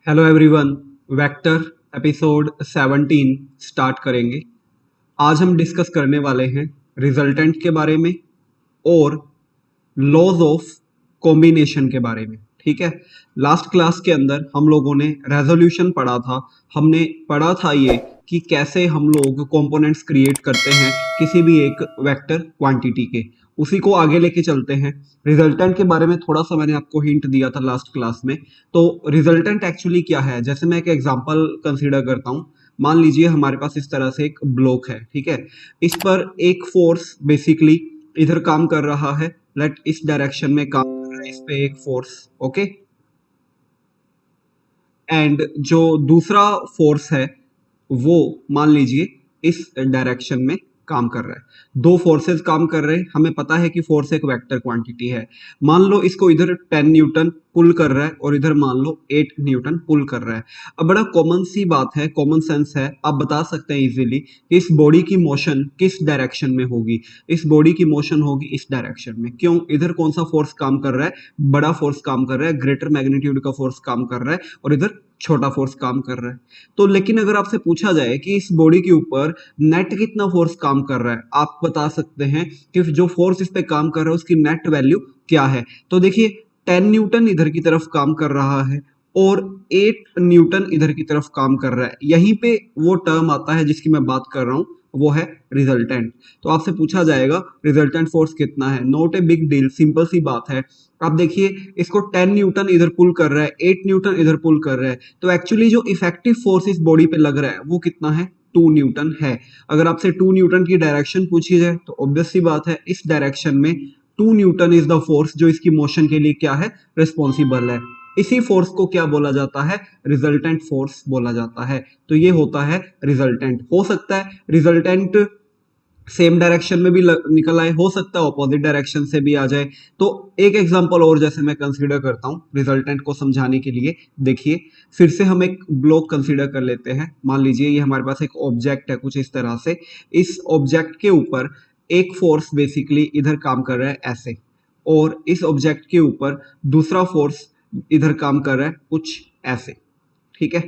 Hello everyone. Vector episode 17 start करेंगे। आज हम डिस्कस करने वाले हैं रिजल्टेंट के बारे में और लॉज ऑफ कॉम्बिनेशन के बारे में। ठीक है, लास्ट क्लास के अंदर हम लोगों ने रेजोल्यूशन पढ़ा था। हमने पढ़ा था ये कि कैसे हम लोग कंपोनेंट्स क्रिएट करते हैं किसी भी एक वेक्टर क्वांटिटी के। उसी को आगे लेके चलते हैं। रिजल्टेंट के बारे में थोड़ा सा मैंने आपको हिंट दिया था लास्ट क्लास में। तो रिजल्टेंट एक्चुअली क्या है, जैसे मैं एक एग्जांपल कंसीडर करता हूँ। मान लीजिए हमारे पास इस तरह से एक ब्लॉक है, ठीक है। इस पर एक फोर्स बेसिकली इधर काम कर रहा है, लेट इस डायरेक्शन में काम कर रहा है, इस पे एक फोर्स, ओके। एंड जो दूसरा फोर्स है वो मान लीजिए इस डायरेक्शन में काम कर रहा है। दो फोर्सेस काम कर रहे हैं। हमें पता है कि फोर्स एक वेक्टर क्वांटिटी है। मान लो इसको इधर 10 न्यूटन पुल कर रहा है और इधर मान लो 8 न्यूटन पुल कर रहा है। अब बड़ा कॉमन सी बात है, कॉमन सेंस है, आप बता सकते हैं इजीली कि इस बॉडी की मोशन किस डायरेक्शन में होगी। इस बॉडी की मोशन होगी इस डायरेक्शन में। क्यों? इधर कौन सा फोर्स काम कर रहा है? बड़ा फोर्स काम कर रहा है, ग्रेटर मैग्नीट्यूड का फोर्स काम कर रहा है, और इधर छोटा फोर्स काम कर रहा है। तो लेकिन अगर आपसे पूछा जाए कि इस बॉडी के ऊपर नेट कितना फोर्स काम कर रहा है, आप बता सकते हैं कि जो फोर्स इस पे काम कर रहा है उसकी नेट वैल्यू क्या है। तो देखिए 10 न्यूटन इधर की तरफ काम कर रहा है और 8 न्यूटन इधर की तरफ काम कर रहा है। यहीं पे वो टर्म आता है जिसकी मैं बात कर रहा हूं, वो है रिजल्टेंट। तो आपसे पूछा जाएगा रिजल्टेंट फोर्स कितना है। Not a big deal, simple सी बात है। आप देखिए इसको 10 न्यूटन इधर पुल कर रहा है, 8 न्यूटन इधर पुल कर रहा है, तो एक्चुअली जो इफेक्टिव फोर्स इस बॉडी पे लग रहा है वो कितना है? 2 न्यूटन है। अगर आपसे 2 न्यूटन की डायरेक्शन पूछी जाए तो ऑब्वियस सी बात है इस डायरेक्शन में 2 न्यूटन इज द फोर्स जो इसकी मोशन के लिए क्या है? रिस्पॉन्सिबल है। इसी फोर्स को क्या बोला जाता है? रिजल्टेंट फोर्स बोला जाता है। तो ये होता है रिजल्टेंट। हो सकता है रिजल्टेंट सेम डायरेक्शन में भी निकल आए, हो सकता है ऑपोजिट डायरेक्शन से भी आ जाए। तो एक एग्जांपल और जैसे मैं कंसीडर करता हूं रिजल्टेंट को समझाने के लिए। देखिए फिर से हम एक ब्लॉक कंसीडर कर लेते हैं। मान लीजिए ये हमारे पास एक ऑब्जेक्ट है कुछ इस तरह से। इस ऑब्जेक्ट के ऊपर एक फोर्स बेसिकली इधर काम कर रहा है ऐसे, और इस ऑब्जेक्ट के ऊपर दूसरा फोर्स इधर काम कर रहा है कुछ ऐसे, ठीक है।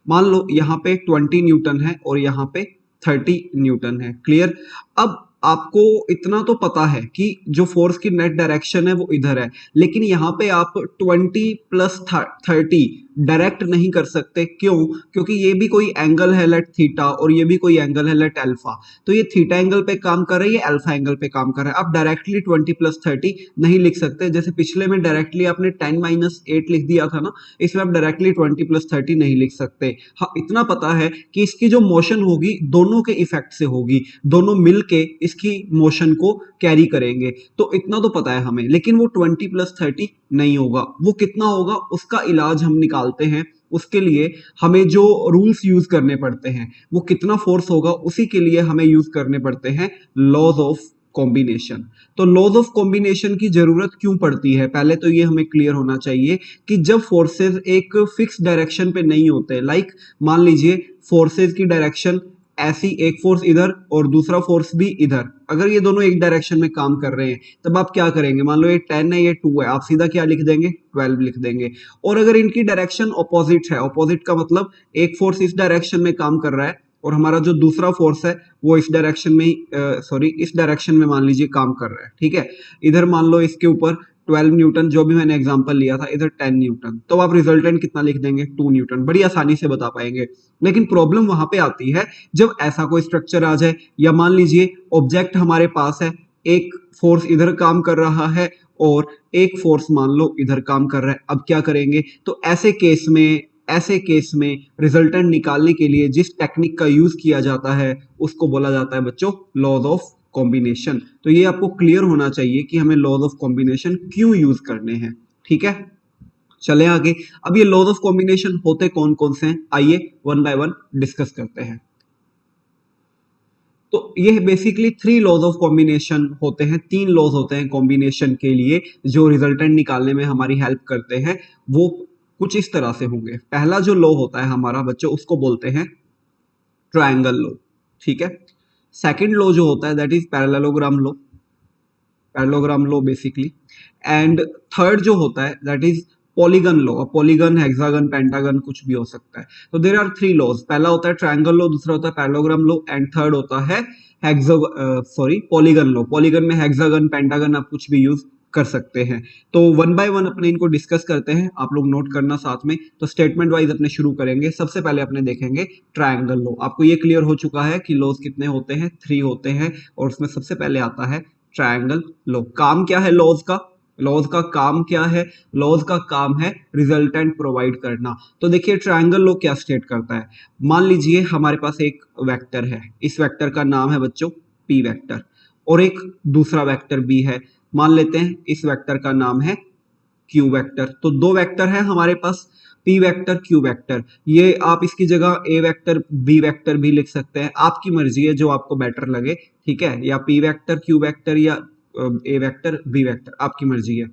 मान लो यहाँ पे 20 न्यूटन है और यहाँ पे 30 न्यूटन है। क्लियर? अब आपको इतना तो पता है कि जो फोर्स की नेट डायरेक्शन है वो इधर है, लेकिन यहाँ पे आप 20 प्लस 30 डायरेक्ट नहीं कर सकते। क्यों? क्योंकि ये भी कोई एंगल है लेट थीटा और ये भी कोई एंगल है लेट अल्फा। तो ये थीटा एंगल पे काम कर रहा है, ये अल्फा एंगल पे काम कर रहा है। आप डायरेक्टली 20 प्लस 30 नहीं लिख सकते। जैसे पिछले में डायरेक्टली आपने 10 माइनस 8 लिख दिया था ना, इसमें आप डायरेक्टली 20 प्लस 30 नहीं लिख सकते। हाँ इतना पता है कि इसकी जो मोशन होगी दोनों के इफेक्ट से होगी, दोनों मिलके इसकी मोशन को कैरी करेंगे। तो इतना तो पता है हमें, लेकिन वो 20 प्लस 30 नहीं होगा। वो कितना होगा उसका इलाज हम निकालते हैं। उसके लिए हमें जो रूल्स यूज करने पड़ते हैं, वो कितना फोर्स होगा उसी के लिए हमें यूज करने पड़ते हैं लॉज ऑफ कॉम्बिनेशन। तो लॉज ऑफ कॉम्बिनेशन की जरूरत क्यों पड़ती है, पहले तो ये हमें क्लियर होना चाहिए कि जब फोर्सेस एक फिक्स डायरेक्शन पे नहीं होते, लाइक मान लीजिए फोर्सेस की डायरेक्शन ऐसी, एक फोर्स इधर और दूसरा फोर्स भी इधर, अगर ये दोनों एक डायरेक्शन में काम कर रहे हैं तब आप क्या करेंगे? मान लो ये 10 है ये 2 है, आप सीधा क्या लिख देंगे? 12 लिख देंगे। और अगर इनकी डायरेक्शन ऑपोजिट है, ऑपोजिट का मतलब एक फोर्स इस डायरेक्शन में काम कर रहा है और हमारा जो दूसरा फोर्स है वो इस डायरेक्शन में सॉरी इस डायरेक्शन में मान लीजिए काम कर रहा है, ठीक है। इधर मान लो इसके ऊपर 12 न्यूटन जो भी मैंने एग्जांपल लिया था, इधर 10 न्यूटन, तो आप रिजल्टेंट कितना लिख देंगे? 2 न्यूटन। बड़ी आसानी से बता पाएंगे। लेकिन प्रॉब्लम वहां पे आती है जब ऐसा कोई स्ट्रक्चर आ जाए, या मान लीजिए ऑब्जेक्ट हमारे पास है, एक फोर्स इधर काम कर रहा है और एक फोर्स मान लो इधर काम कर रहा है। अब क्या करेंगे? तो ऐसे केस में रिजल्टेंट निकालने के लिए जिस टेक्निक का यूज किया जाता है उसको बोला जाता है बच्चों लॉज ऑफ कॉम्बिनेशन। तो ये आपको क्लियर होना चाहिए कि हमें लॉज ऑफ कॉम्बिनेशन क्यों यूज करने हैं, ठीक है। चले आगे। अब ये लॉज ऑफ कॉम्बिनेशन होते कौन कौन से हैं, आइए वन बाय वन डिस्कस करते हैं। तो ये बेसिकली 3 लॉज ऑफ कॉम्बिनेशन होते हैं, 3 लॉज होते हैं कॉम्बिनेशन के लिए जो रिजल्टेंट निकालने में हमारी हेल्प करते हैं। वो कुछ इस तरह से होंगे। पहला जो लॉ होता है हमारा बच्चों, उसको बोलते हैं ट्रायंगल लॉ, ठीक है। सेकंड लॉ जो होता है that is parallelogram law, basically. And third जो होता है that is polygon low, polygon, hexagon, pentagon कुछ भी हो सकता है। तो देयर आर थ्री लॉज, पहला होता है ट्रायंगल लो, दूसरा होता है पैरेललोग्राम लो एंड थर्ड होता है पॉलीगन लो। पॉलीगन में हेक्सागन, पेंटागन आप कुछ भी यूज कर सकते हैं। तो वन बाय वन अपने इनको डिस्कस करते हैं, आप लोग नोट करना साथ में। तो स्टेटमेंट वाइज अपने शुरू करेंगे। सबसे पहले अपने देखेंगे ट्रायंगल लो। आपको ये क्लियर हो चुका है कि लॉज कितने होते हैं, 3 होते हैं, और उसमें सबसे पहले आता है ट्रायंगल लो। काम क्या है लॉज का? लॉज का काम क्या है? लॉज का काम है रिजल्टेंट प्रोवाइड करना। तो देखिए ट्रायंगल लॉ क्या स्टेट करता है। मान लीजिए हमारे पास एक वेक्टर है, इस वेक्टर का नाम है बच्चों पी वेक्टर, और एक दूसरा वेक्टर भी है, मान लेते हैं इस वेक्टर का नाम है क्यू वेक्टर। तो दो वेक्टर है हमारे पास, पी वेक्टर, क्यू वेक्टर। ये आप इसकी जगह ए वेक्टर, बी वेक्टर भी लिख सकते हैं, आपकी मर्जी है जो आपको बेटर लगे, ठीक है, या पी वेक्टर, क्यू वेक्टर, या ए वेक्टर, बी वेक्टर, आपकी मर्जी है।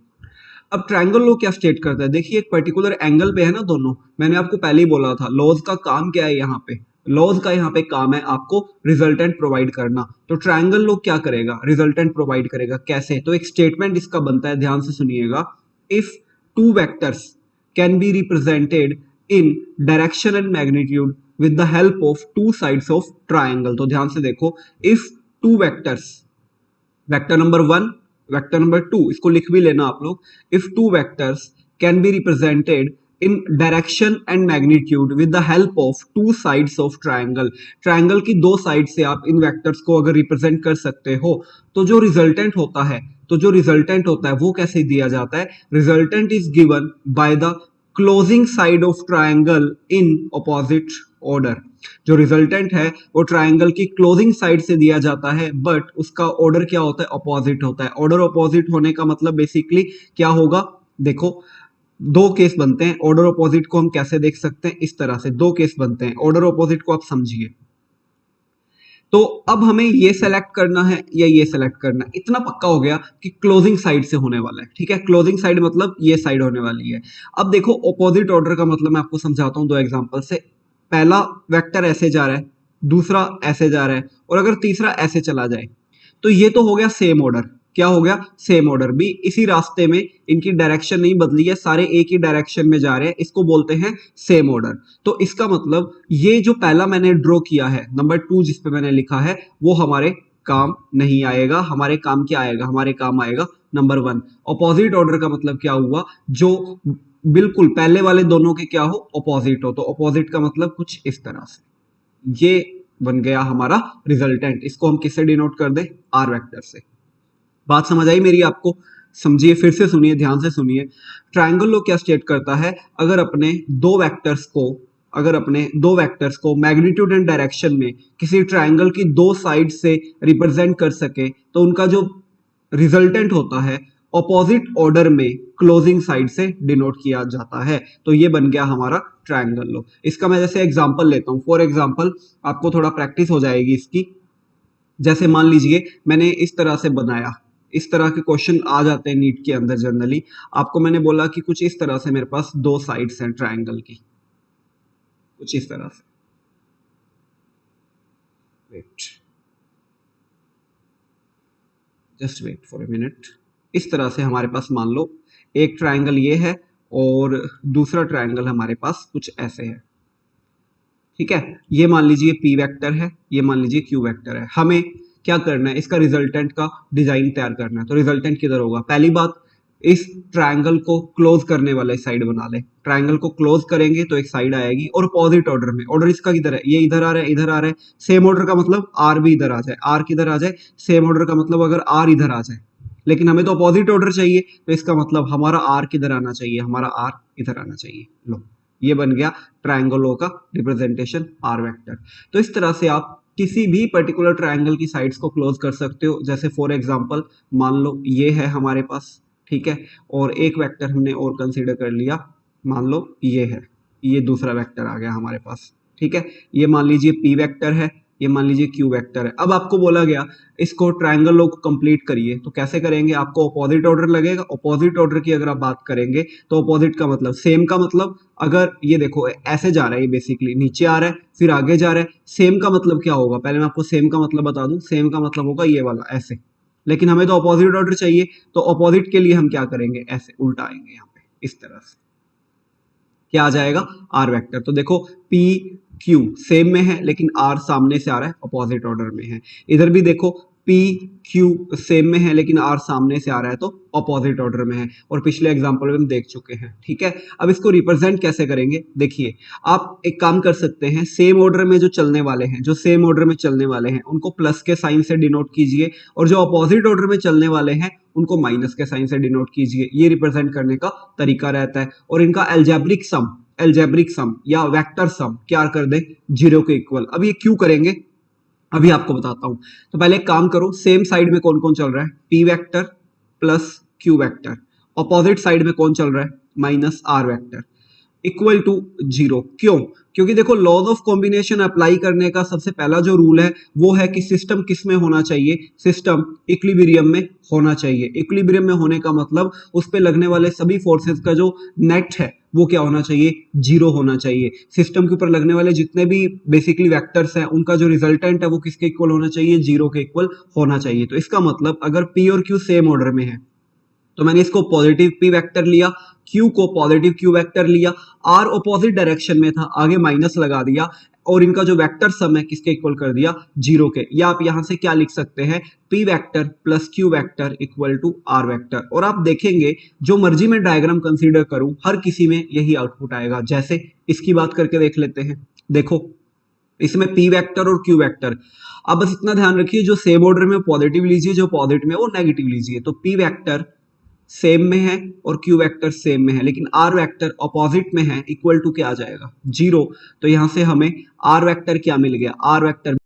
अब ट्रायंगल लॉ क्या स्टेट करता है, देखिए एक पर्टिकुलर एंगल पे है ना दोनों, मैंने आपको पहले ही बोला था लॉज का काम क्या है यहाँ पे। लॉज का यहाँ पे काम है आपको रिजल्टेंट प्रोवाइड करना। तो ट्रायंगल लॉ क्या करेगा, रिजल्टेंट प्रोवाइड करेगा। कैसे? तो एक स्टेटमेंट इसका बनता है, ध्यान से सुनिएगा। If two vectors can be represented in direction and magnitude with the help of two sides of triangle. तो ध्यान से देखो, if two vectors, vector number 1, vector number 2, इसको लिख भी लेना आप लोग। If two vectors can be represented in direction and magnitude with the help of two sides of triangle. Triangle की दो साइड से आप इन वेक्टर्स को अगर रिप्रेजेंट कर सकते हो, तो जो रिजल्टेंट होता है, वो कैसे दिया जाता है? Resultant is given by the closing side of triangle in opposite order. जो रिजल्टेंट है वो ट्रायंगल की क्लोजिंग साइड से दिया जाता है, बट उसका ऑर्डर क्या होता है? अपोजिट होता है। ऑर्डर अपोजिट होने का मतलब बेसिकली क्या होगा? देखो दो केस बनते हैं। ऑर्डर अपोजिट को हम कैसे देख सकते हैं? इस तरह से दो केस बनते हैं। ऑर्डर अपोजिट को आप समझिए। तो अब हमें ये सेलेक्ट करना है या ये सेलेक्ट करना है, इतना पक्का हो गया कि क्लोजिंग साइड से होने वाला है, ठीक है। क्लोजिंग साइड मतलब ये साइड होने वाली है। अब देखो ऑपोजिट ऑर्डर का मतलब मैं आपको समझाता हूं दो एग्जांपल से। पहला वेक्टर ऐसे जा रहा है, दूसरा ऐसे जा रहा है, और अगर तीसरा ऐसे चला जाए, तो ये तो हो गया सेम ऑर्डर। क्या हो गया? Same order. भी इसी रास्ते में, इनकी डायरेक्शन नहीं बदली है, सारे एक ही डायरेक्शन में जा रहे हैं, इसको बोलते हैं सेम ऑर्डर। तो इसका मतलब ये जो पहला मैंने ड्रॉ किया है, नंबर 2 जिसपे मैंने लिखा है, वो हमारे काम नहीं आएगा। हमारे काम क्या आएगा? हमारे काम आएगा नंबर 1। ऑपोजिट ऑर्डर का मतलब क्या हुआ? जो बिल्कुल पहले वाले दोनों के क्या हो? ऑपोजिट हो। तो ऑपोजिट का मतलब कुछ इस तरह से, ये बन गया हमारा रिजल्टेंट। इसको हम किससे डिनोट कर दें? आर वेक्टर से। बात समझ आई मेरी आपको? समझिए, फिर से सुनिए, ध्यान से सुनिए। ट्रायंगल लॉ क्या स्टेट करता है? अगर अपने दो वेक्टर्स को मैग्नीट्यूड एंड डायरेक्शन में किसी ट्रायंगल की दो साइड से रिप्रेजेंट कर सके, तो उनका जो रिजल्टेंट होता है ऑपोजिट ऑर्डर में क्लोजिंग साइड से डिनोट किया जाता है। तो ये बन गया हमारा ट्रायंगल लॉ। इसका मैं जैसे एग्जांपल लेता हूं, फॉर एग्जांपल आपको थोड़ा प्रैक्टिस हो जाएगी इसकी। जैसे मान लीजिए मैंने इस तरह से बनाया, इस तरह के क्वेश्चन आ जाते हैं नीट के अंदर जनरली। आपको मैंने बोला कि कुछ इस तरह से मेरे पास दो साइड्स हैं ट्रायंगल की, कुछ इस तरह से। Wait, just wait for a minute. इस तरह से हमारे पास मान लो एक ट्रायंगल ये है, और दूसरा ट्रायंगल हमारे पास कुछ ऐसे है, ठीक है। ये मान लीजिए पी वेक्टर है, ये मान लीजिए क्यू वेक्टर है। हमें क्या करना है? इसका रिजल्टेंट का डिजाइन तैयार करना है। तो रिजल्टेंट किधर होगा? पहली बात, इस ट्रायंगल को क्लोज करने वाले साइड बना ले। ट्रायंगल को क्लोज करेंगे तो एक साइड आएगी, और अपोजिट ऑर्डर में। ऑर्डर इसका किधर है? ये इधर आ रहा है, इधर आ रहा है। सेम ऑर्डर का मतलब आर भी इधर आ जाए, आर किधर आ जाए? सेम ऑर्डर का मतलब अगर आर इधर आ जाए, लेकिन हमें तो अपोजिट ऑर्डर चाहिए, तो इसका मतलब हमारा आर किधर आना चाहिए? हमारा आर इधर आना चाहिए। लो, ये बन गया ट्रायंगल का रिप्रेजेंटेशन आर वेक्टर। तो इस तरह से आप किसी भी पर्टिकुलर ट्रायंगल की साइड्स को क्लोज कर सकते हो। जैसे फॉर एग्जांपल मान लो ये है हमारे पास, ठीक है, और एक वेक्टर हमने और कंसीडर कर लिया, मान लो ये है, ये दूसरा वेक्टर आ गया हमारे पास, ठीक है। ये मान लीजिए पी वेक्टर है, ये मान लीजिए क्यू वेक्टर है। अब आपको बोला गया इसको ट्रायंगल लॉ को कंप्लीट करिए, तो कैसे करेंगे? आपको अपोजिट ऑर्डर लगेगा। अपोजिट ऑर्डर की अगर आप बात करेंगे, तो अपोजिट का मतलब सेम का मतलब, अगर ये देखो ऐसे जा रहा है, ये बेसिकली नीचे आ रहा है फिर आगे जा रहा है, सेम का मतलब क्या होगा? पहले मैं आपको सेम का मतलब बता दूं। सेम का मतलब होगा ये वाला ऐसे, लेकिन हमें तो अपोजिट ऑर्डर चाहिए, तो अपोजिट के लिए हम क्या करेंगे? ऐसे उल्टा आएंगे यहाँ पे, इस तरह से। क्या आ जाएगा, आर वेक्टर। तो देखो पी क्यू सेम में है लेकिन आर सामने से आ रहा है, अपोजिट ऑर्डर में है। इधर भी देखो पी क्यू सेम में है लेकिन आर सामने से आ रहा है तो अपोजिट ऑर्डर में है, और पिछले एग्जांपल में हम देख चुके हैं। ठीक है, अब इसको रिप्रेजेंट कैसे करेंगे, देखिए आप एक काम कर सकते हैं, सेम ऑर्डर में जो चलने वाले हैं, जो सेम ऑर्डर में चलने वाले हैं उनको प्लस के साइन से डिनोट कीजिए, और जो अपोजिट ऑर्डर में चलने वाले हैं उनको माइनस के साइन से डिनोट कीजिए। ये रिप्रेजेंट करने का तरीका रहता है, और इनका एल्जेब्रिक सम या वेक्टर सम क्या कर दे, 0 के इक्वल। अब ये क्यों करेंगे, अभी आपको बताता हूं। तो पहले एक काम करो, सेम साइड में कौन कौन चल रहा है, P vector plus Q vector, opposite side में कौन चल रहा है, minus R vector, equal to 0। क्यों, क्योंकि देखो लॉज ऑफ कॉम्बिनेशन अप्लाई करने का सबसे पहला जो रूल है वो है कि सिस्टम किस में होना चाहिए, सिस्टम इक्विलिब्रियम में होना चाहिए। इक्विलिब्रियम में होने का मतलब उस पे लगने वाले सभी फोर्सेस का जो नेट है वो क्या होना चाहिए, 0 होना चाहिए। सिस्टम के ऊपर लगने वाले जितने भी बेसिकली वेक्टर्स हैं उनका जो रिजल्टेंट है वो किसके इक्वल होना चाहिए, 0 के इक्वल होना चाहिए। तो इसका मतलब अगर पी और क्यू सेम ऑर्डर में है तो मैंने इसको पॉजिटिव पी वेक्टर लिया, क्यू को पॉजिटिव क्यू वेक्टर लिया, आर ऑपोजिट डायरेक्शन में था आगे माइनस लगा दिया, और इनका जो वेक्टर सम है किसके इक्वल कर दिया, 0 के। या आप यहां से क्या लिख सकते हैं, P vector plus Q vector equal to R vector. और आप देखेंगे जो मर्जी में डायग्राम कंसीडर करूं हर किसी में यही आउटपुट आएगा। जैसे इसकी बात करके देख लेते हैं, देखो इसमें पी वेक्टर और क्यू वेक्टर, अब बस इतना ध्यान रखिए जो सेम ऑर्डर में पॉजिटिव लीजिए, जो पॉजिटिव में वो नेगेटिव लीजिए। तो पी वेक्टर सेम में है और क्यू वेक्टर सेम में है, लेकिन आर वेक्टर अपोजिट में है, इक्वल टू क्या आ जाएगा, 0। तो यहां से हमें आर वेक्टर क्या मिल गया, आर वेक्टर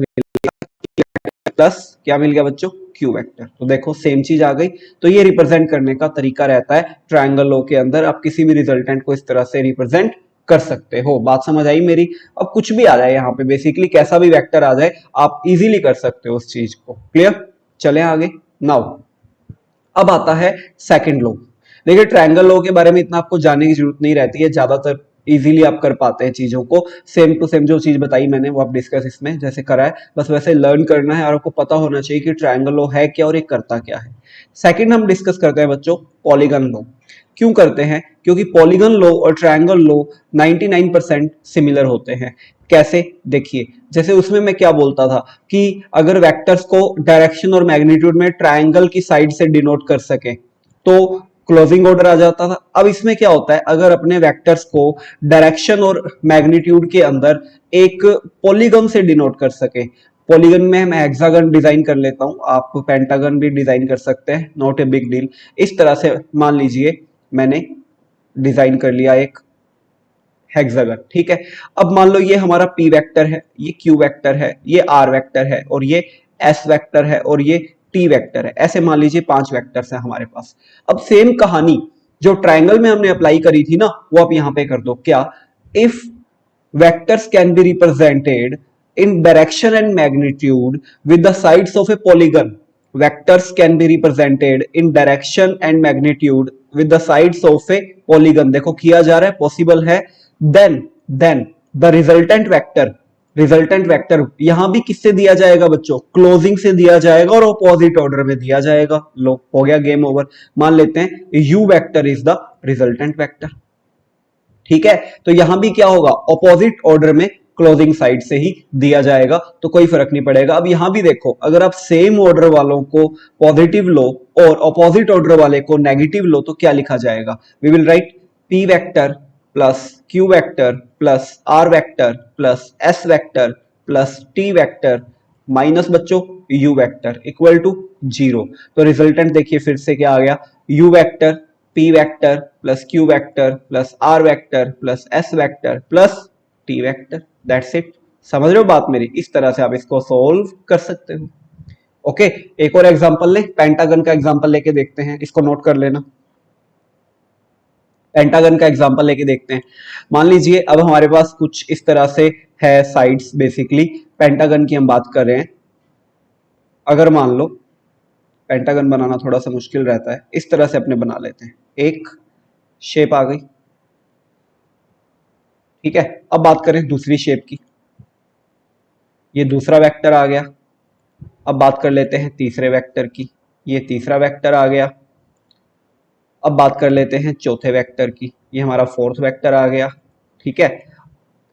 प्लस क्या मिल गया बच्चों, क्यू वेक्टर। तो देखो सेम चीज आ गई। तो ये रिप्रेजेंट करने का तरीका रहता है ट्रायंगल लॉ के अंदर, आप किसी भी रिजल्टेंट को इस तरह से रिप्रेजेंट कर सकते हो। बात समझ आई मेरी। अब कुछ भी आ जाए यहाँ पे, बेसिकली कैसा भी वेक्टर आ जाए आप इजीली कर सकते हो उस चीज को। क्लियर, चले आगे। नाउ अब आता है सेकंड लॉ। देखिए ट्रायंगल लॉ के बारे में इतना आपको जानने की जरूरत नहीं रहती है, ज्यादातर इजीली आप कर पाते हैं चीजों को। सेम टू सेम जो चीज बताई मैंने वो आप डिस्कस इसमें जैसे करा है, बस वैसे लर्न करना है और आपको पता होना चाहिए कि ट्रायंगल लॉ है क्या और ये करता क्या है। सेकंड हम डिस्कस करते हैं बच्चों पॉलीगन लॉ। क्यों करते हैं, क्योंकि पॉलीगन लॉ और ट्रायंगल लॉ 99% सिमिलर होते हैं। कैसे, देखिए जैसे उसमें मैं क्या बोलता था कि अगर वेक्टर्स को डायरेक्शन और मैग्नीट्यूड में ट्रायंगल की साइड से डिनोट कर सके तो क्लोजिंग ऑर्डर आ जाता था। अब इसमें क्या होता है, अगर अपने वेक्टर्स को डायरेक्शन और मैग्नीट्यूड के अंदर एक पॉलीगन से डिनोट कर सके, पॉलीगन में मैं हेक्सागन डिजाइन कर लेता हूं, आप पेंटागन भी डिजाइन कर सकते हैं, नॉट ए बिग डील। इस तरह से मान लीजिए मैंने डिजाइन कर लिया एक हेक्सागन, ठीक है। अब मान लो ये हमारा पी वेक्टर है, ये क्यू वेक्टर है, ये आर वेक्टर है, और ये एस वेक्टर है, और ये टी वेक्टर है। ऐसे मान लीजिए 5 वेक्टर्स हैं हमारे पास। अब सेम कहानी जो ट्रायंगल में हमने अप्लाई करी थी ना वो आप यहां पे कर दो। क्या, if vectors can be represented in direction and magnitude with the sides of a polygon, vectors can be represented in direction and magnitude with the sides of a polygon। देखो किया जा रहा है, पॉसिबल है। then the resultant वेक्टर यहां भी किससे दिया जाएगा बच्चों, क्लोजिंग से दिया जाएगा और ऑपोजिट ऑर्डर में दिया जाएगा। लो हो गया गेम ओवर। मान लेते हैं you vector is the resultant vector, ठीक है। तो यहां भी क्या होगा, ऑपोजिट ऑर्डर में क्लोजिंग साइड से ही दिया जाएगा, तो कोई फर्क नहीं पड़ेगा। अब यहां भी देखो, अगर आप सेम ऑर्डर वालों को पॉजिटिव लो और ऑपोजिट ऑर्डर वाले को नेगेटिव लो तो क्या लिखा जाएगा, we will write P vector plus Q vector plus R vector plus S vector plus T vector minus बच्चों यू वेक्टर इक्वल टू 0। तो रिजल्टेंट देखिए फिर से क्या आ गया, U vector P vector plus Q vector plus R vector plus S vector plus T vector. That's it. समझ रहे हो बात मेरी, इस तरह से आप इसको सोल्व कर सकते हो। ओके, एक और एग्जांपल ले, पेंटागन का एग्जांपल लेके देखते हैं, इसको नोट कर लेना। पेंटागन का एग्जांपल लेके देखते हैं। मान लीजिए अब हमारे पास कुछ इस तरह से है साइड्स, बेसिकली पेंटागन की हम बात कर रहे हैं। अगर मान लो पेंटागन बनाना थोड़ा सा मुश्किल रहता है, इस तरह से अपने बना लेते हैं, एक शेप आ गई, ठीक है। अब बात करें दूसरी शेप की, ये दूसरा वेक्टर आ गया। अब बात कर लेते हैं तीसरे वेक्टर की, ये तीसरा वेक्टर आ गया। अब बात कर लेते हैं चौथे वेक्टर की, ये हमारा फोर्थ वेक्टर आ गया। ठीक है।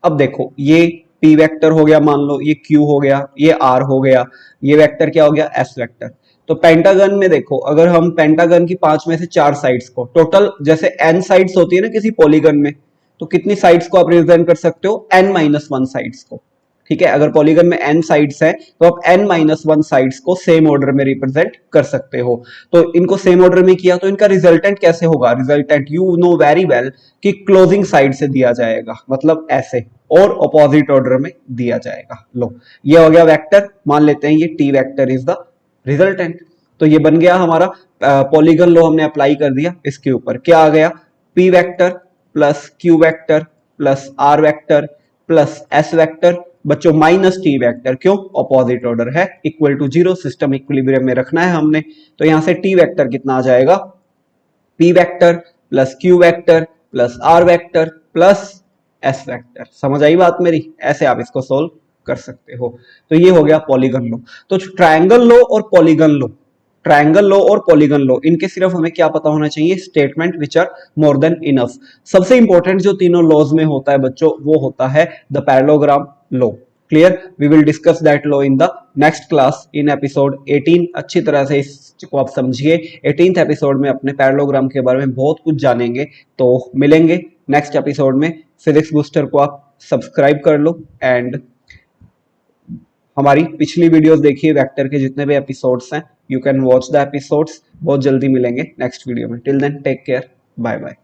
अब देखो ये p वेक्टर हो गया, मान लो ये q हो गया, ये r हो गया, ये वेक्टर क्या हो गया s वेक्टर। तो पेंटागन में देखो, अगर हम पेंटागन की 5 में से 4 साइड्स को, टोटल जैसे n साइड्स होती है ना किसी पॉलीगन में, तो कितनी साइड्स को आप रिप्रेजेंट कर सकते हो, n-1 साइड्स को। ठीक है, अगर पॉलीगन में n साइड्स हैं तो आप n-1 साइड्स को सेम ऑर्डर में रिप्रेजेंट कर सकते हो। तो इनको सेम ऑर्डर में किया तो इनका रिजल्टेंट कैसे होगा, resultant you know very well कि क्लोजिंग साइड से दिया जाएगा, मतलब ऐसे, और ऑपोजिट ऑर्डर में दिया जाएगा। लो ये हो गया वेक्टर, मान लेते हैं ये t vector is the resultant. तो ये बन गया हमारा पॉलीगन लो, हमने अप्लाई कर दिया इसके ऊपर, क्या आ गया, p vector plus q vector plus r vector plus s vector बच्चों माइनस टी वेक्टर, क्यों, ऑपोजिट ऑर्डर है, इक्वल टू 0, सिस्टम इक्विलिब्रियम में रखना है हमने। तो यहां से टी वेक्टर कितना आ जाएगा, p vector plus q vector plus r vector plus s vector. समझ आई बात मेरी, ऐसे आप इसको सोल्व कर सकते हो। तो ये हो गया पॉलीगन लो। तो ट्रायंगल लो और पॉलीगन लो, ट्रायंगल लो और पॉलीगन लो, इनके सिर्फ हमें क्या पता होना चाहिए, statement which are more than enough. सबसे इंपॉर्टेंट जो तीनों लॉज में होता है बच्चों, वो होता है the parallelogram law. Clear, we will discuss that law in the next class in episode 18। अच्छी तरह से इसको आप समझिए, 18th एपिसोड में अपने पैरेललोग्राम के बारे में बहुत कुछ जानेंगे। तो मिलेंगे नेक्स्ट एपिसोड में। फिजिक्स बूस्टर को आप सब्सक्राइब कर लो एंड हमारी पिछली वीडियोस देखिए, वेक्टर के जितने भी एपिसोड्स हैं, you can watch the episodes. बहुत जल्दी मिलेंगे नेक्स्ट वीडियो में। Till then take care, bye bye.